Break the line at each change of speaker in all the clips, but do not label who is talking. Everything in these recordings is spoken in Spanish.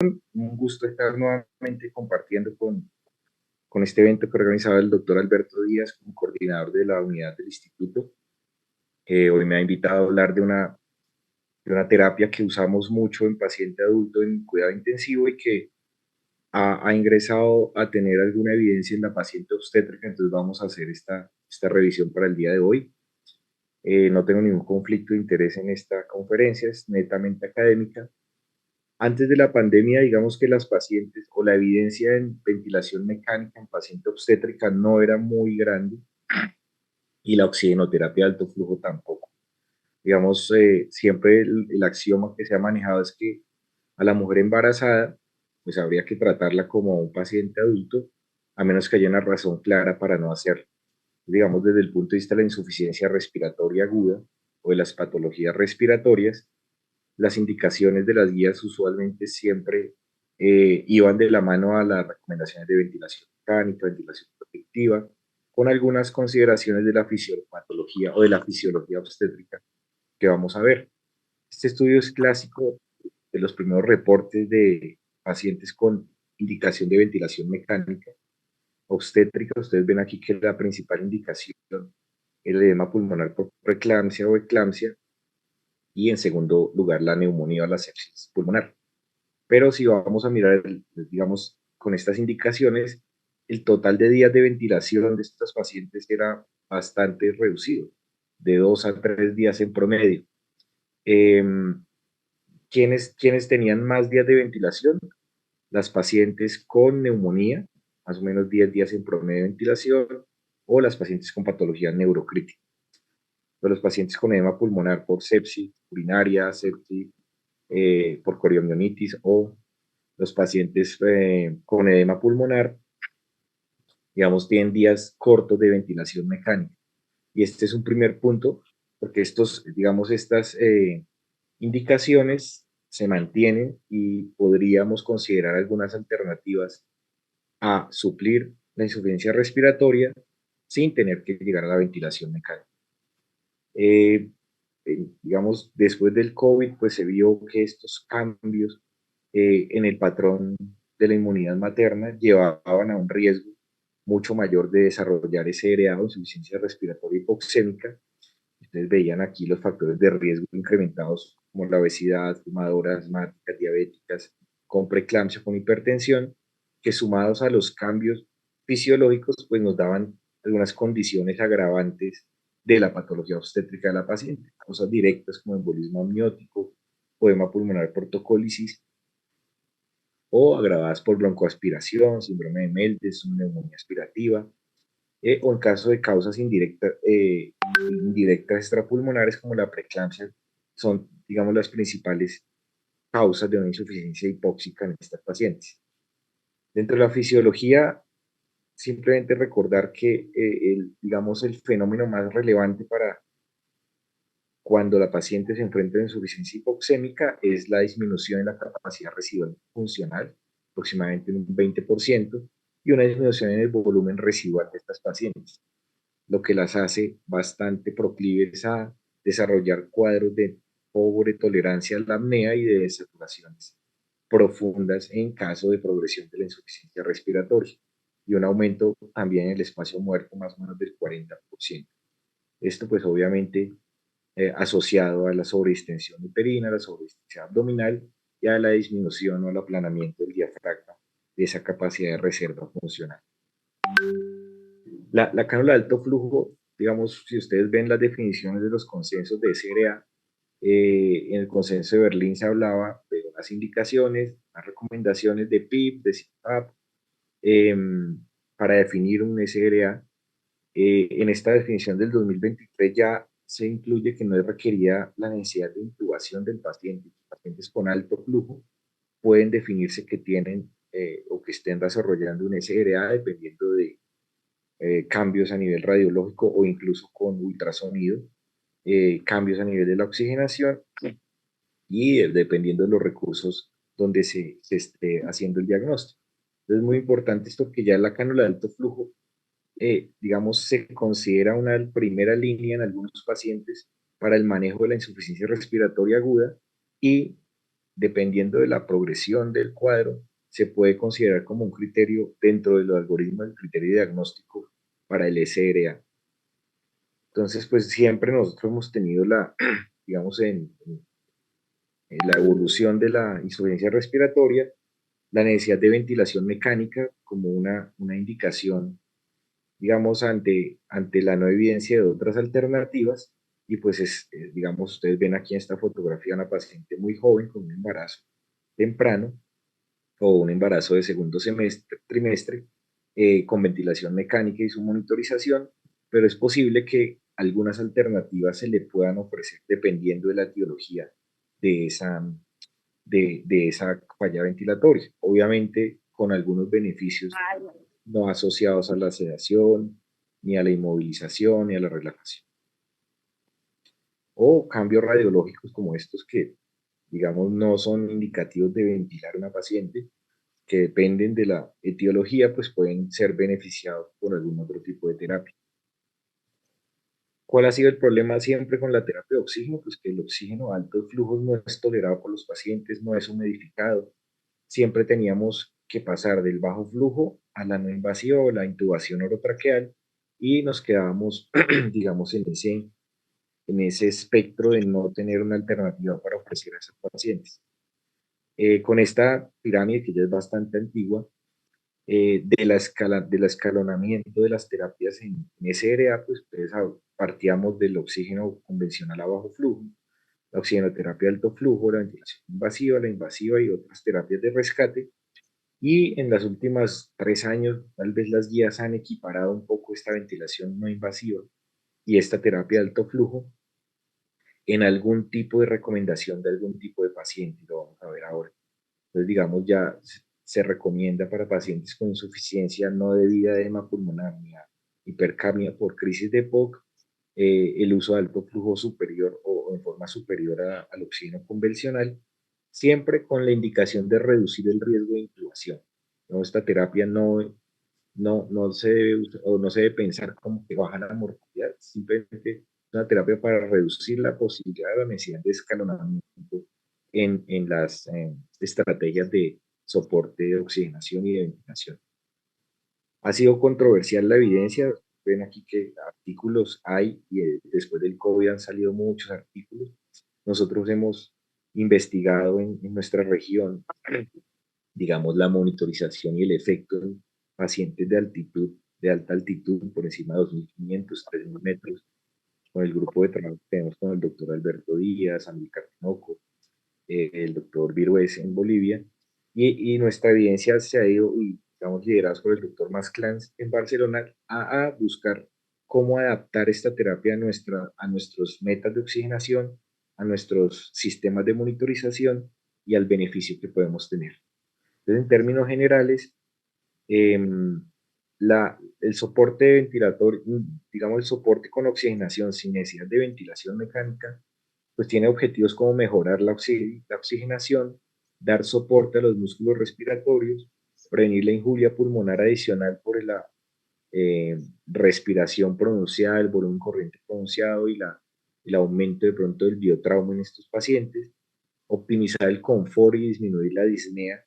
Un gusto estar nuevamente compartiendo con este evento que organizaba el doctor Alberto Díaz como coordinador de la unidad del instituto. Hoy me ha invitado a hablar de una terapia que usamos mucho en paciente adulto en cuidado intensivo y que ha ingresado a tener alguna evidencia en la paciente obstétrica. Entonces vamos a hacer esta revisión para el día de hoy. No tengo ningún conflicto de interés en esta conferencia, es netamente académica. Antes de la pandemia, digamos que las pacientes o la evidencia en ventilación mecánica en paciente obstétrica no era muy grande y la oxigenoterapia de alto flujo tampoco. Digamos, siempre el axioma que se ha manejado es que a la mujer embarazada, pues habría que tratarla como un paciente adulto, a menos que haya una razón clara para no hacerlo. Digamos, desde el punto de vista de la insuficiencia respiratoria aguda o de las patologías respiratorias, las indicaciones de las guías usualmente siempre iban de la mano a las recomendaciones de ventilación mecánica, ventilación protectiva, con algunas consideraciones de la fisiopatología o de la fisiología obstétrica que vamos a ver. Este estudio es clásico de los primeros reportes de pacientes con indicación de ventilación mecánica obstétrica. Ustedes ven aquí que la principal indicación es el edema pulmonar por preeclampsia o eclampsia, y en segundo lugar la neumonía o la sepsis pulmonar. Pero si vamos a mirar, digamos, con estas indicaciones, el total de días de ventilación de estos pacientes era bastante reducido, de 2 a 3 días en promedio. Eh, ¿Quiénes tenían más días de ventilación? Las pacientes con neumonía, más o menos 10 días en promedio de ventilación, o las pacientes con patología neurocrítica. De los pacientes con edema pulmonar por sepsis urinaria, sepsis por coriomionitis, o los pacientes con edema pulmonar, digamos, tienen días cortos de ventilación mecánica. Y este es un primer punto, porque estas indicaciones se mantienen y podríamos considerar algunas alternativas a suplir la insuficiencia respiratoria sin tener que llegar a la ventilación mecánica. Eh, digamos, después del COVID, pues se vio que estos cambios en el patrón de la inmunidad materna llevaban a un riesgo mucho mayor de desarrollar SRA o insuficiencia respiratoria hipoxémica. Ustedes veían aquí los factores de riesgo incrementados como la obesidad, fumadoras, asmáticas, diabéticas, con preeclampsia, con hipertensión, que sumados a los cambios fisiológicos, pues nos daban algunas condiciones agravantes de la patología obstétrica de la paciente, causas directas como embolismo amniótico, edema pulmonar por tocólisis, o agravadas por broncoaspiración, síndrome de Meldes, neumonía aspirativa, o en caso de causas indirectas extrapulmonares como la preeclampsia, son, digamos, las principales causas de una insuficiencia hipóxica en estas pacientes. Dentro de la fisiología, simplemente recordar que, digamos, el fenómeno más relevante para cuando la paciente se enfrenta a insuficiencia hipoxémica es la disminución en la capacidad residual funcional, aproximadamente en un 20%, y una disminución en el volumen residual de estas pacientes, lo que las hace bastante proclives a desarrollar cuadros de pobre tolerancia a la apnea y de desaturaciones profundas en caso de progresión de la insuficiencia respiratoria, y un aumento también en el espacio muerto más o menos del 40%. Esto pues obviamente asociado a la sobredistensión uterina, a la sobredistensión abdominal y a la disminución o al aplanamiento del diafragma, de esa capacidad de reserva funcional. La cánula de alto flujo, digamos, si ustedes ven las definiciones de los consensos de SRA, en el consenso de Berlín se hablaba de unas indicaciones, unas recomendaciones de PIP, de CPAP, eh, para definir un SRA. En esta definición del 2023 ya se incluye que no es requerida la necesidad de intubación del paciente. Los pacientes con alto flujo pueden definirse que tienen o que estén desarrollando un SRA dependiendo de cambios a nivel radiológico o incluso con ultrasonido, cambios a nivel de la oxigenación y dependiendo de los recursos donde se esté haciendo el diagnóstico. Entonces es muy importante esto, que ya la cánula de alto flujo, digamos, se considera una primera línea en algunos pacientes para el manejo de la insuficiencia respiratoria aguda, y dependiendo de la progresión del cuadro, se puede considerar como un criterio dentro de los algoritmos del criterio diagnóstico para el SRA. Entonces, pues siempre nosotros hemos tenido digamos, en la evolución de la insuficiencia respiratoria, la necesidad de ventilación mecánica como una indicación, digamos, ante la no evidencia de otras alternativas. Y pues, digamos, ustedes ven aquí en esta fotografía una paciente muy joven con un embarazo temprano o un embarazo de segundo trimestre, con ventilación mecánica y su monitorización, pero es posible que algunas alternativas se le puedan ofrecer dependiendo de la etiología de esa falla ventilatoria. Obviamente con algunos beneficios no asociados a la sedación, ni a la inmovilización, ni a la relajación. O cambios radiológicos como estos que, digamos, no son indicativos de ventilar a una paciente, que dependen de la etiología, pues pueden ser beneficiados por algún otro tipo de terapia. ¿Cuál ha sido el problema siempre con la terapia de oxígeno? Pues que el oxígeno a altos flujos no es tolerado por los pacientes, no es humidificado. Siempre teníamos que pasar del bajo flujo a la no invasiva o la intubación orotraqueal y nos quedábamos, digamos, en ese espectro de no tener una alternativa para ofrecer a esos pacientes. Con esta pirámide, que ya es bastante antigua, del escalonamiento de las terapias en SRA, pues partíamos del oxígeno convencional a bajo flujo, la oxigenoterapia de alto flujo, la ventilación invasiva, la invasiva y otras terapias de rescate. Y en las últimas 3 años, tal vez las guías han equiparado un poco esta ventilación no invasiva y esta terapia de alto flujo en algún tipo de recomendación de algún tipo de paciente, y lo vamos a ver ahora. Entonces, digamos, ya se recomienda para pacientes con insuficiencia no debida de edema pulmonar ni hipercapnia por crisis de POC, el uso de alto flujo superior o en forma superior al oxígeno convencional, siempre con la indicación de reducir el riesgo de intubación. ¿No? Esta terapia no se debe, o no se debe pensar como que baja la mortalidad, simplemente es una terapia para reducir la posibilidad de la necesidad de escalonamiento en las estrategias de soporte de oxigenación y de ventilación. Ha sido controversial la evidencia, ven aquí que artículos hay y después del COVID han salido muchos artículos. Nosotros hemos investigado en nuestra región, digamos, la monitorización y el efecto en pacientes de altitud, de alta altitud, por encima de 2.500, 3.000 metros, con el grupo de trabajo que tenemos con el doctor Alberto Díaz, Amílcar Tinoco, el doctor Virués en Bolivia, y nuestra evidencia se ha ido, y estamos liderados por el doctor Masclans en Barcelona, a buscar cómo adaptar esta terapia a nuestros metas de oxigenación, a nuestros sistemas de monitorización y al beneficio que podemos tener. Entonces, en términos generales, eh, el soporte ventilatorio, digamos el soporte con oxigenación sin necesidad de ventilación mecánica, pues tiene objetivos como mejorar la oxigenación, dar soporte a los músculos respiratorios, prevenir la injuria pulmonar adicional por la respiración pronunciada, el volumen corriente pronunciado y el aumento de pronto del biotrauma en estos pacientes, optimizar el confort y disminuir la disnea,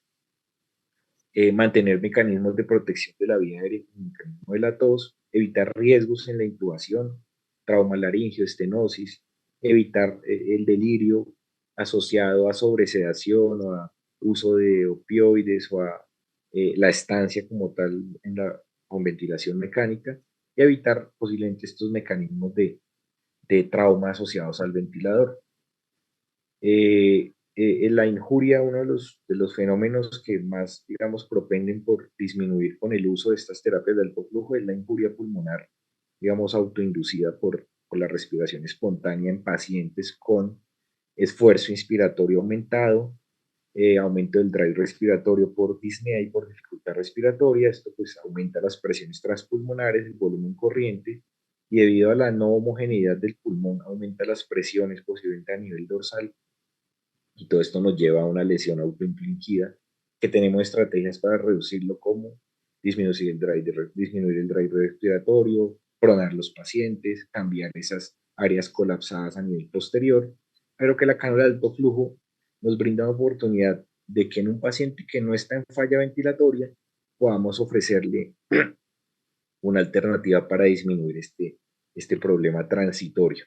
mantener mecanismos de protección de la vía aérea como el mecanismo de la tos, evitar riesgos en la intubación, trauma laringio, estenosis, evitar el delirio asociado a sobresedación o a uso de opioides o a la estancia como tal con ventilación mecánica, y evitar posiblemente estos mecanismos de trauma asociados al ventilador. En la injuria, uno de los fenómenos que más, digamos, propenden por disminuir con el uso de estas terapias de alto flujo es la injuria pulmonar, digamos, autoinducida por la respiración espontánea en pacientes con esfuerzo inspiratorio aumentado, aumento del drive respiratorio por disnea y por dificultad respiratoria. Esto pues aumenta las presiones transpulmonares, el volumen corriente, y debido a la no homogeneidad del pulmón aumenta las presiones posiblemente a nivel dorsal, y todo esto nos lleva a una lesión autoinfligida, que tenemos estrategias para reducirlo, como disminuir el drive respiratorio, pronar los pacientes, cambiar esas áreas colapsadas a nivel posterior, pero que la cánula de alto flujo nos brinda la oportunidad de que en un paciente que no está en falla ventilatoria podamos ofrecerle una alternativa para disminuir este problema transitorio.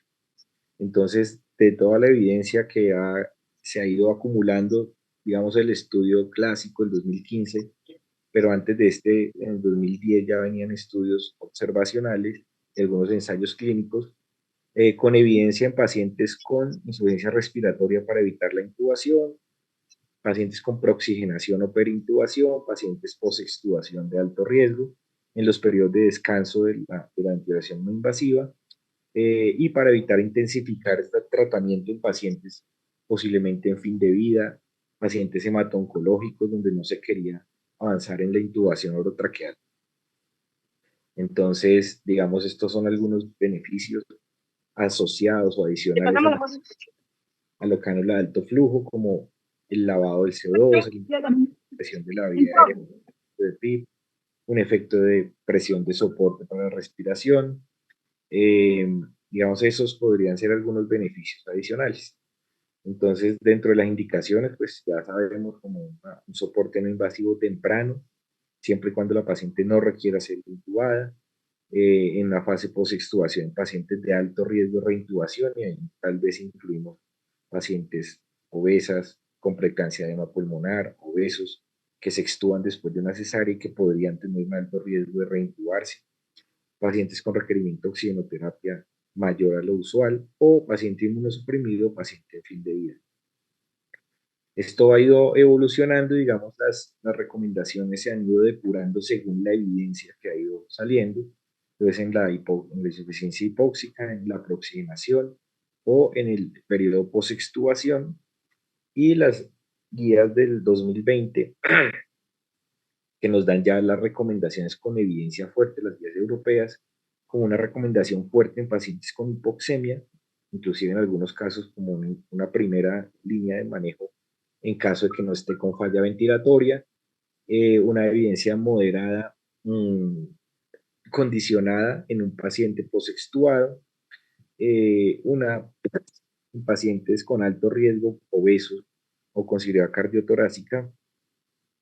Entonces, de toda la evidencia que se ha ido acumulando, digamos, el estudio clásico del 2015, pero antes de este, en el 2010 ya venían estudios observacionales, algunos ensayos clínicos, con evidencia en pacientes con insuficiencia respiratoria para evitar la intubación, pacientes con prooxigenación o perintubación, pacientes post-extubación de alto riesgo, en los periodos de descanso de la ventilación no invasiva, y para evitar intensificar este tratamiento en pacientes posiblemente en fin de vida, pacientes hemato-oncológicos donde no se quería avanzar en la intubación orotraqueal. Entonces, digamos, estos son algunos beneficios asociados o adicionales a la cánula de alto flujo, como el lavado del CO2, la presión de la vía aérea, de PIB, un efecto de presión de soporte para la respiración. Eh, digamos, esos podrían ser algunos beneficios adicionales. Entonces, dentro de las indicaciones, pues ya sabemos como un soporte no invasivo temprano, siempre y cuando la paciente no requiera ser intubada, en la fase post-extubación en pacientes de alto riesgo de reintubación, y ahí tal vez incluimos pacientes obesas, con preeclampsia edema pulmonar, obesos, que se extuban después de una cesárea y que podrían tener un alto riesgo de reintubarse, pacientes con requerimiento de oxigenoterapia mayor a lo usual, o paciente inmunosuprimido, paciente en fin de vida. Esto ha ido evolucionando, digamos, las recomendaciones se han ido depurando según la evidencia que ha ido saliendo. Entonces, en la insuficiencia hipóxica, en la prooxigenación o en el periodo post-extubación, y las guías del 2020 que nos dan ya las recomendaciones con evidencia fuerte, las guías europeas, como una recomendación fuerte en pacientes con hipoxemia, inclusive en algunos casos como una primera línea de manejo en caso de que no esté con falla ventilatoria, una evidencia moderada, condicionada en un paciente posextuado, en pacientes con alto riesgo, obesos o con cirugía cardiotorácica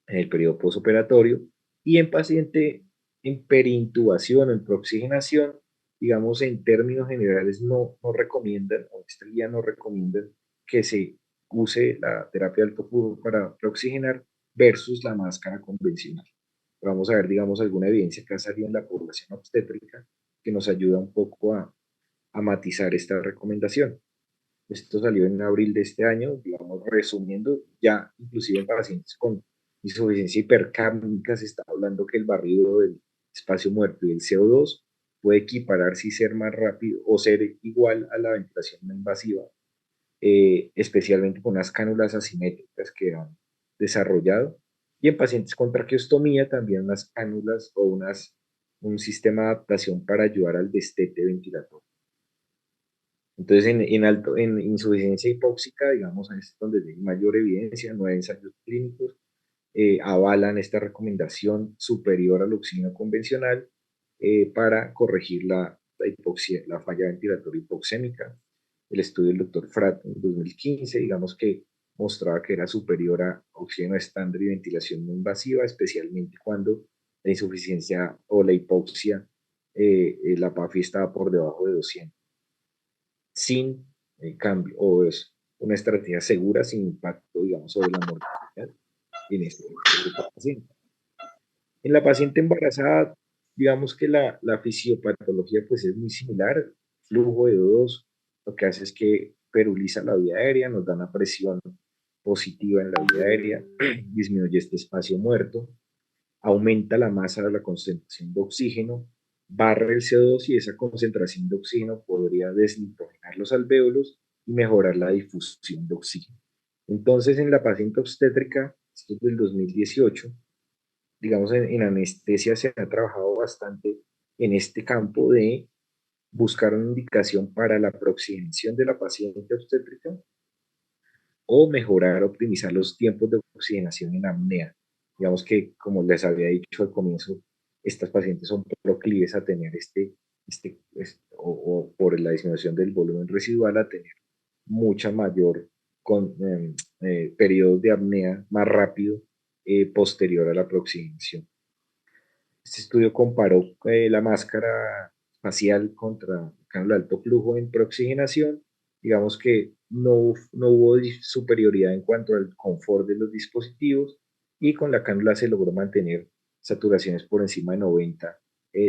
en el periodo posoperatorio, y en paciente en perintubación o en prooxigenación, digamos, en términos generales no recomiendan, o esta guía no recomiendan que se use la terapia de alto flujo para prooxigenar versus la máscara convencional. Pero vamos a ver, digamos, alguna evidencia que ha salido en la población obstétrica que nos ayuda un poco a matizar esta recomendación. Esto salió en abril de este año, digamos, resumiendo, ya inclusive en pacientes con insuficiencia hipercápnica se está hablando que el barrido del espacio muerto y el CO2 puede equipararse y ser más rápido o ser igual a la ventilación no invasiva, especialmente con unas cánulas asimétricas que han desarrollado. Y en pacientes con traqueostomía también unas cánulas o un sistema de adaptación para ayudar al destete ventilatorio. Entonces, en insuficiencia hipóxica, digamos, es donde hay mayor evidencia, 9 ensayos clínicos avalan esta recomendación superior al oxígeno convencional, para corregir hipoxia, la falla ventilatoria hipoxémica. El estudio del doctor Frat en 2015, digamos que mostraba que era superior a oxígeno estándar y ventilación no invasiva, especialmente cuando la insuficiencia o la hipoxia, la PAFI estaba por debajo de 200, sin cambio, o es una estrategia segura sin impacto, digamos, sobre la mortalidad en este grupo de pacientes. En la paciente embarazada, digamos que la fisiopatología pues es muy similar, flujo de O2, lo que hace es que peruliza la vía aérea, nos da una presión positiva en la vía aérea, disminuye este espacio muerto, aumenta la masa de la concentración de oxígeno, barre el CO2, y esa concentración de oxígeno podría desnitrogenar los alvéolos y mejorar la difusión de oxígeno. Entonces, en la paciente obstétrica, esto es del 2018, digamos, en anestesia se ha trabajado bastante en este campo de buscar una indicación para la prooxigenación de la paciente obstétrica o mejorar, optimizar los tiempos de oxigenación en apnea. Digamos que, como les había dicho al comienzo, estas pacientes son proclives a tener o por la disminución del volumen residual, a tener mucha mayor con periodos de apnea más rápido posterior a la proxigenación. Este estudio comparó la máscara facial contra cánula de alto flujo en preoxigenación. Digamos que no hubo superioridad en cuanto al confort de los dispositivos y con la cánula se logró mantener saturaciones por encima de 90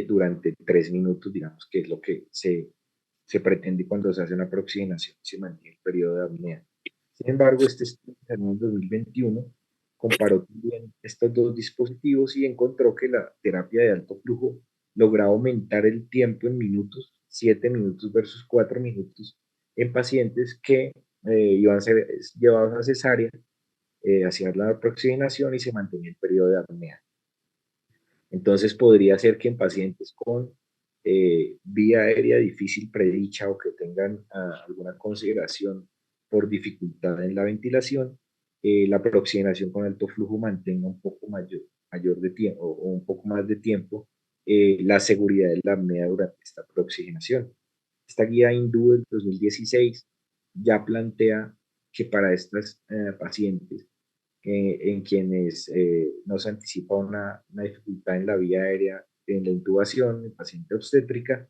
durante 3 minutos, digamos que es lo que se pretende cuando se hace una preoxigenación y se mantiene el periodo de apnea. Sin embargo, este estudio en el 2021 comparó también estos dos dispositivos y encontró que la terapia de alto flujo lograba aumentar el tiempo en minutos, 7 minutos versus 4 minutos, en pacientes que iban a ser llevados a cesárea, hacían la oxígenación y se mantenía el periodo de apnea. Entonces podría ser que en pacientes con vía aérea difícil predicha o que tengan alguna consideración por dificultad en la ventilación, la preoxigenación con alto flujo mantenga un poco mayor de tiempo o un poco más de tiempo la seguridad de la apnea durante esta preoxigenación. Esta guía hindú del 2016 ya plantea que para estas pacientes en quienes no se anticipa una dificultad en la vía aérea, en la intubación, en paciente obstétrica,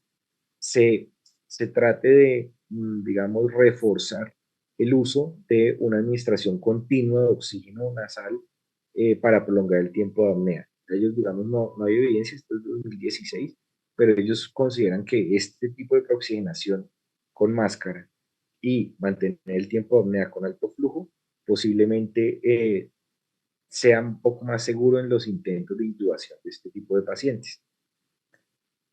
se, se trate de, digamos, reforzar el uso de una administración continua de oxígeno nasal para prolongar el tiempo de apnea. Ellos, digamos, no hay evidencia, esto es 2016, pero ellos consideran que este tipo de oxigenación con máscara y mantener el tiempo de apnea con alto flujo posiblemente sea un poco más seguro en los intentos de intubación de este tipo de pacientes.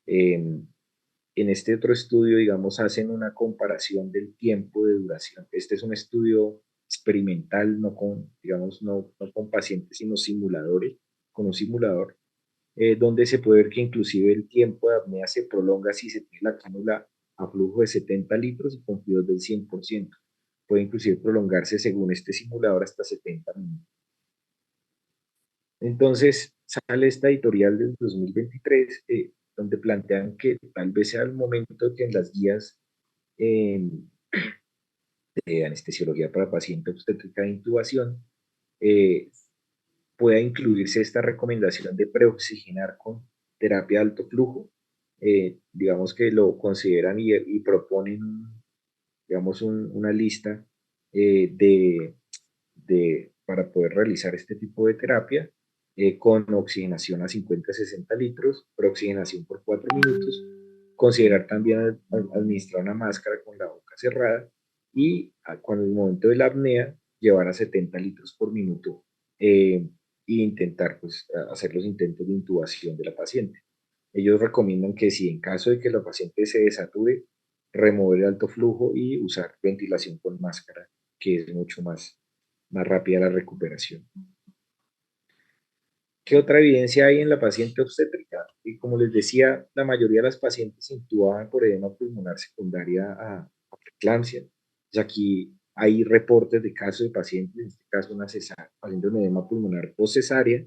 En este otro estudio, digamos, hacen una comparación del tiempo de duración. Este es un estudio experimental, no con, digamos, no con pacientes, sino simuladores, con un simulador, donde se puede ver que inclusive el tiempo de apnea se prolonga si se tiene la cánula a flujo de 70 litros y con fluidos del 100%. Puede inclusive prolongarse, según este simulador, hasta 70 minutos. Entonces sale esta editorial del 2023, donde plantean que tal vez sea el momento que en las guías eh, de anestesiología para paciente obstétrica de intubación eh, pueda incluirse esta recomendación de preoxigenar con terapia de alto flujo. Digamos que lo consideran y proponen, digamos, una lista de para poder realizar este tipo de terapia con oxigenación a 50-60 litros, preoxigenación por 4 minutos, considerar también administrar una máscara con la boca cerrada y con el momento de la apnea llevar a 70 litros por minuto e intentar pues, hacer los intentos de intubación de la paciente. Ellos recomiendan que si en caso de que la paciente se desature, remover el alto flujo y usar ventilación con máscara, que es mucho más rápida la recuperación. ¿Qué otra evidencia hay en la paciente obstétrica? Y como les decía, la mayoría de las pacientes se intubaban por edema pulmonar secundaria a preeclampsia. Pues aquí hay reportes de casos de pacientes, en este caso una paciente con edema pulmonar post-cesárea,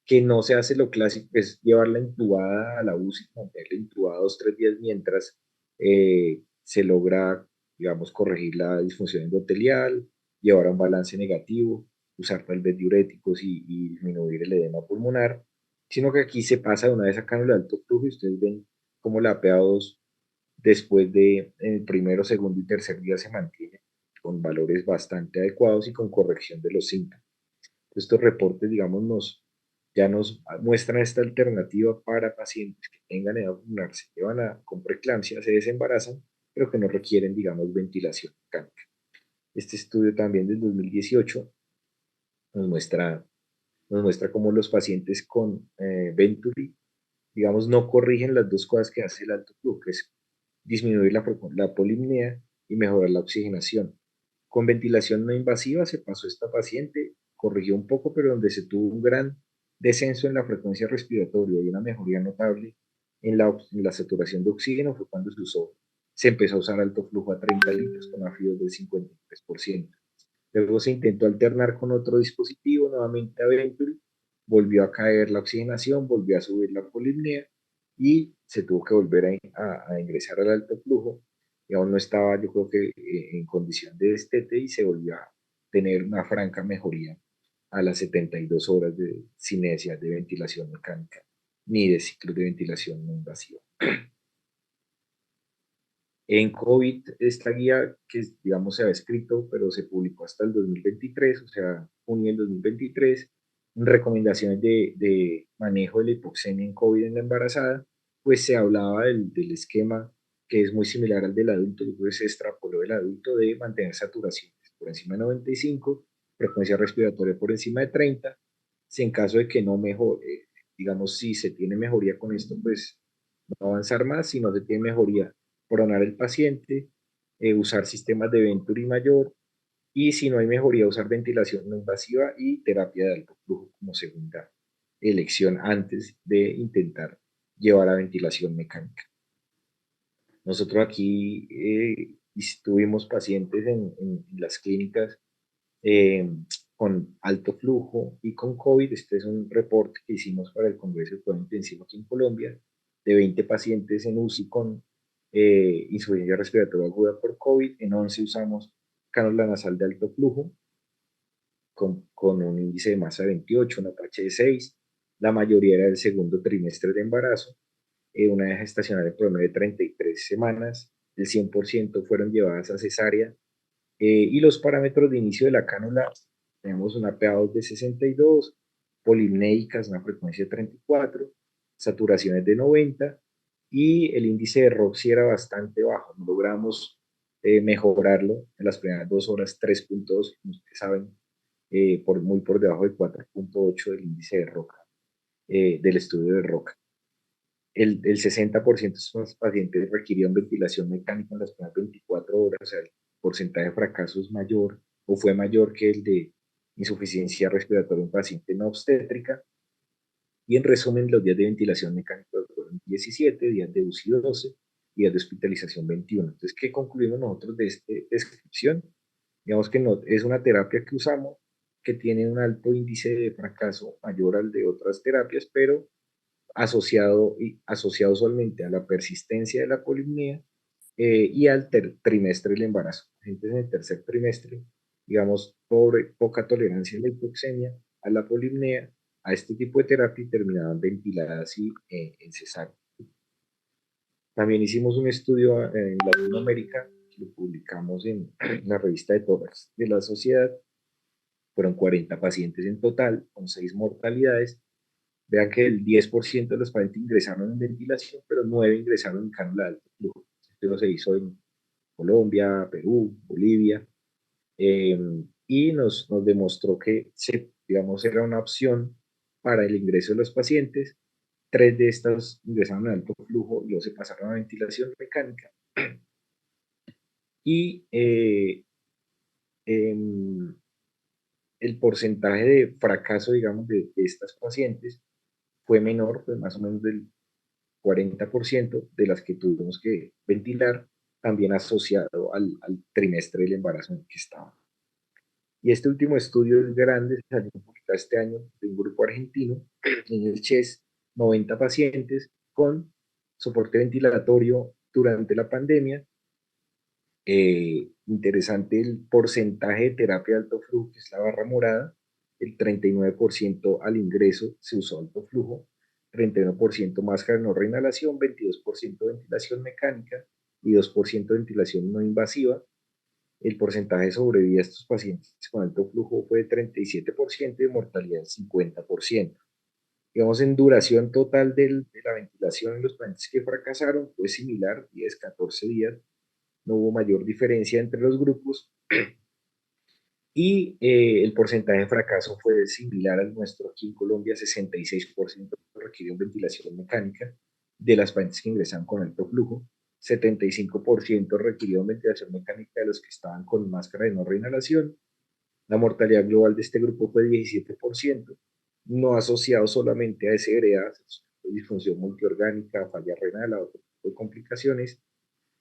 que no se hace lo clásico, que es llevarla intubada a la UCI, mantenerla intubada 2 o 3 días mientras se logra, digamos, corregir la disfunción endotelial, llevar a un balance negativo, usar tal vez diuréticos y disminuir el edema pulmonar, sino que aquí se pasa de una vez a cánula de alto flujo y ustedes ven cómo la PA2 después de el primero, segundo y tercer día se mantiene con valores bastante adecuados y con corrección de los síntomas. Estos reportes, digamos, ya nos muestran esta alternativa para pacientes que tengan edad pulmonar, se llevan con preeclampsia, se desembarazan, pero que no requieren, digamos, ventilación mecánica. Este estudio también del 2018 nos muestra, nos muestra cómo los pacientes con Venturi, digamos, no corrigen las dos cosas que hace el alto flujo, que es disminuir la polimnia y mejorar la oxigenación. Con ventilación no invasiva se pasó esta paciente, corrigió un poco, pero donde se tuvo un gran descenso en la frecuencia respiratoria y una mejoría notable en la saturación de oxígeno fue cuando se empezó a usar alto flujo a 30 litros con ácidos del 53%. Luego se intentó alternar con otro dispositivo, nuevamente a Venturi, volvió a caer la oxigenación, volvió a subir la polimnia y se tuvo que volver a ingresar al alto flujo y aún no estaba, yo creo que en condición de destete y se volvió tener una franca mejoría a las 72 horas sin necesidad de ventilación mecánica ni de ciclos de ventilación no invasiva. En COVID, esta guía que, digamos, se ha escrito, pero se publicó hasta el 2023, o sea, junio del 2023, recomendaciones de manejo de la hipoxemia en COVID en la embarazada, pues se hablaba del esquema que es muy similar al del adulto, pues se extrapoló del adulto de mantener saturaciones por encima de 95, frecuencia respiratoria por encima de 30, si en caso de que no mejore, digamos, si se tiene mejoría con esto, pues no avanzar más, si no se tiene mejoría, pronar el paciente, usar sistemas de Venturi mayor y si no hay mejoría, usar ventilación no invasiva y terapia de alto flujo como segunda elección antes de intentar llevar a ventilación mecánica. Nosotros aquí tuvimos pacientes en las clínicas eh, con alto flujo y con COVID. Este es un reporte que hicimos para el Congreso de Cuidado Intensivo aquí en Colombia, de 20 pacientes en UCI con insuficiencia respiratoria aguda por COVID. En 11 usamos cánula nasal de alto flujo con un índice de masa de 28, una tacha de 6. La mayoría era del segundo trimestre de embarazo, una edad gestacional en promedio de 33 semanas. El 100% fueron llevadas a cesárea. Y los parámetros de inicio de la cánula, tenemos una PA2 de 62, polimnéicas, una frecuencia de 34, saturaciones de 90, y el índice de ROXY era bastante bajo. No logramos mejorarlo en las primeras 2 horas, 3.2, como ustedes saben, muy por debajo de 4.8 del índice de ROCA, del estudio de ROCA. El 60% de estos pacientes requirieron ventilación mecánica en las primeras 24 horas, o sea, el porcentaje de fracaso es mayor o fue mayor que el de insuficiencia respiratoria en paciente no obstétrica. Y en resumen, los días de ventilación mecánica fueron 17, días de UCI 12, días de hospitalización 21. Entonces, ¿qué concluimos nosotros de esta descripción? Digamos que no, es una terapia que usamos que tiene un alto índice de fracaso mayor al de otras terapias, pero asociado usualmente a la persistencia de la polimnia y al trimestre del embarazo. Entonces, en el tercer trimestre, digamos, poca tolerancia a la hipoxemia, a la polimnia, a este tipo de terapia y terminaban ventiladas y en cesárea. También hicimos un estudio en Latinoamérica, que lo publicamos en la revista de Toras de la Sociedad. Fueron 40 pacientes en total, con 6 mortalidades. Vean que el 10% de los pacientes ingresaron en ventilación, pero 9 ingresaron en cánula de alto flujo. Esto se hizo en Colombia, Perú, Bolivia, eh, y nos demostró que, digamos, era una opción para el ingreso de los pacientes. 3 de estas ingresaron en alto flujo y luego se pasaron a ventilación mecánica. Y el porcentaje de fracaso, digamos, de estas pacientes fue menor, pues más o menos del 40% de las que tuvimos que ventilar, también asociado al trimestre del embarazo en el que estaba. Y este último estudio es grande, salió publicado este año de un grupo argentino, en el CHES, 90 pacientes con soporte ventilatorio durante la pandemia. Interesante el porcentaje de terapia de alto flujo, que es la barra morada. El 39% al ingreso se usó alto flujo, 31% máscara de no reinhalación, 22% ventilación mecánica y 2% ventilación no invasiva. El porcentaje de sobrevida de estos pacientes con alto flujo fue de 37% y de mortalidad del 50%. Digamos, en duración total de la ventilación en los pacientes que fracasaron fue similar, 10, 14 días. No hubo mayor diferencia entre los grupos y el porcentaje de fracaso fue similar al nuestro aquí en Colombia. 66% requirieron ventilación mecánica de las pacientes que ingresaron con alto flujo, 75% requirieron ventilación mecánica de los que estaban con máscara de no reinhalación. La mortalidad global de este grupo fue 17%, no asociado solamente a SRA, disfunción multiorgánica, falla renal, otro tipo de complicaciones.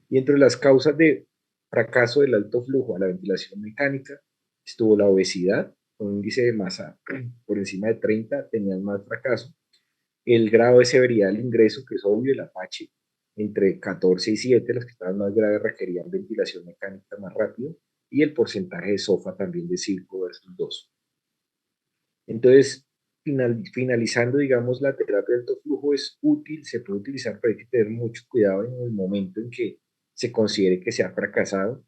Y entre las causas de fracaso del alto flujo a la ventilación mecánica estuvo la obesidad, con un índice de masa por encima de 30, tenían más fracaso. El grado de severidad del ingreso, que es obvio, el Apache, entre 14 y 7, las que estaban más graves requerían ventilación mecánica más rápido y el porcentaje de SOFA también de 5 versus 2. Entonces, finalizando, digamos, la terapia de alto flujo es útil, se puede utilizar, pero hay que tener mucho cuidado en el momento en que se considere que se ha fracasado.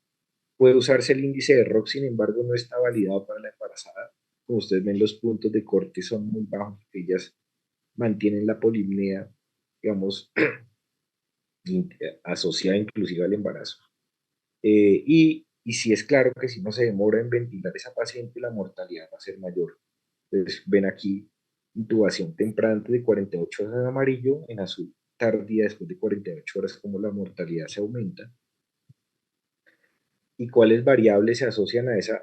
Puede usarse el índice de ROC, sin embargo, no está validado para la embarazada. Como ustedes ven, los puntos de corte son muy bajos, ellas mantienen la polimnia, digamos, asociada inclusive al embarazo. Y si es claro que si no se demora en ventilar esa paciente, la mortalidad va a ser mayor. Entonces, ven aquí, intubación temprana antes de 48 horas en amarillo, en azul tardía después de 48 horas, como la mortalidad se aumenta. ¿Y cuáles variables se asocian a ese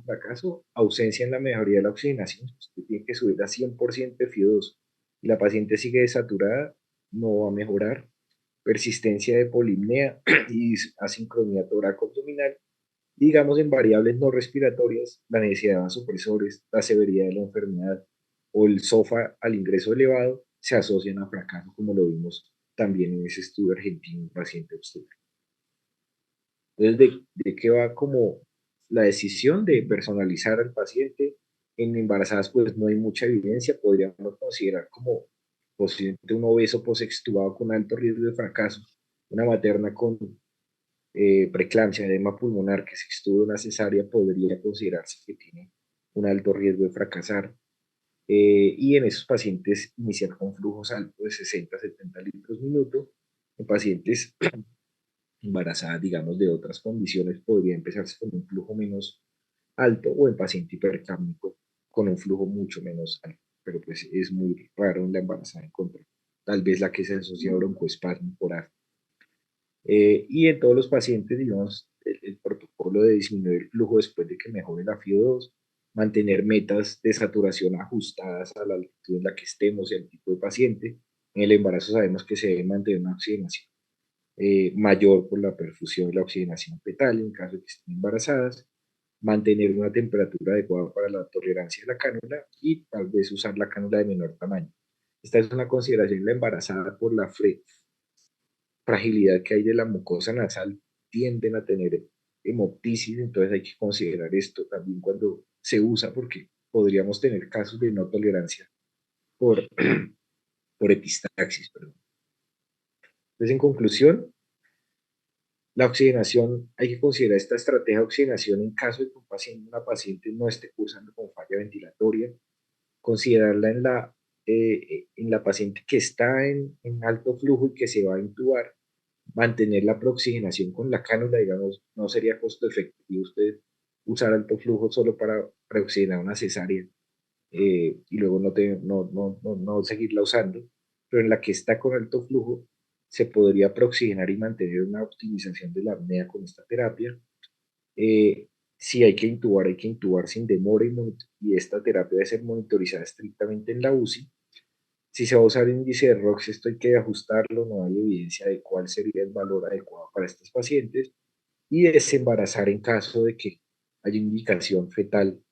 fracaso? Ausencia en la mejoría de la oxigenación. Usted tiene que subir a 100% de FIO2 y la paciente sigue desaturada, no va a mejorar. Persistencia de polimnea y asincronía torácico-abdominal. Digamos, en variables no respiratorias, la necesidad de vasopresores, la severidad de la enfermedad o el SOFA al ingreso elevado se asocian a fracaso, como lo vimos también en ese estudio argentino, un paciente obstétrico. Entonces, ¿de qué va como la decisión de personalizar al paciente? En embarazadas, pues no hay mucha evidencia, podríamos considerar como posiblemente un obeso posextubado con alto riesgo de fracaso, una materna con preeclampsia, edema pulmonar, que se estudia una cesárea, podría considerarse que tiene un alto riesgo de fracasar. Y en esos pacientes iniciar con flujos altos de 60 a 70 litros minuto. En pacientes embarazadas, digamos, de otras condiciones, podría empezarse con un flujo menos alto o en paciente hipercárnico con un flujo mucho menos alto. Pero pues es muy raro en la embarazada encontrar. Tal vez la que se asocia a broncoespasmo por asma. Y en todos los pacientes, digamos, el protocolo de disminuir el flujo después de que mejore la FIO2, mantener metas de saturación ajustadas a la altitud en la que estemos y al tipo de paciente. En el embarazo sabemos que se debe mantener una oxigenación mayor por la perfusión y la oxigenación fetal en caso de que estén embarazadas, mantener una temperatura adecuada para la tolerancia de la cánula y tal vez usar la cánula de menor tamaño. Esta es una consideración de la embarazada por la fragilidad que hay de la mucosa nasal, tienden a tener hemoptisis, entonces hay que considerar esto también cuando se usa porque podríamos tener casos de no tolerancia por, por epistaxis. Perdón. Entonces, en conclusión, la oxigenación, hay que considerar esta estrategia de oxigenación en caso de que una paciente no esté cursando con falla ventilatoria, considerarla en la paciente que está en alto flujo y que se va a intubar, mantener la preoxigenación con la cánula, digamos, no sería costo efectivo usted usar alto flujo solo para preoxigenar una cesárea y luego no seguirla usando, pero en la que está con alto flujo se podría preoxigenar y mantener una optimización de la apnea con esta terapia. Eh, si hay que intubar sin demora y esta terapia debe ser monitorizada estrictamente en la UCI. Si se va a usar el índice de ROX, esto hay que ajustarlo, no hay evidencia de cuál sería el valor adecuado para estos pacientes y desembarazar en caso de que haya indicación fetal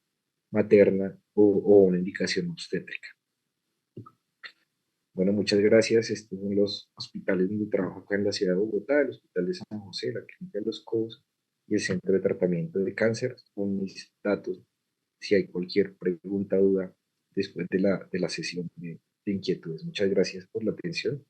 materna o una indicación obstétrica. Bueno, muchas gracias. Estos son los hospitales donde trabajo acá en la ciudad de Bogotá, el Hospital de San José, la Clínica de los Cobos y el Centro de Tratamiento de Cáncer, con mis datos. Si hay cualquier pregunta o duda después de la sesión de inquietudes. Muchas gracias por la atención.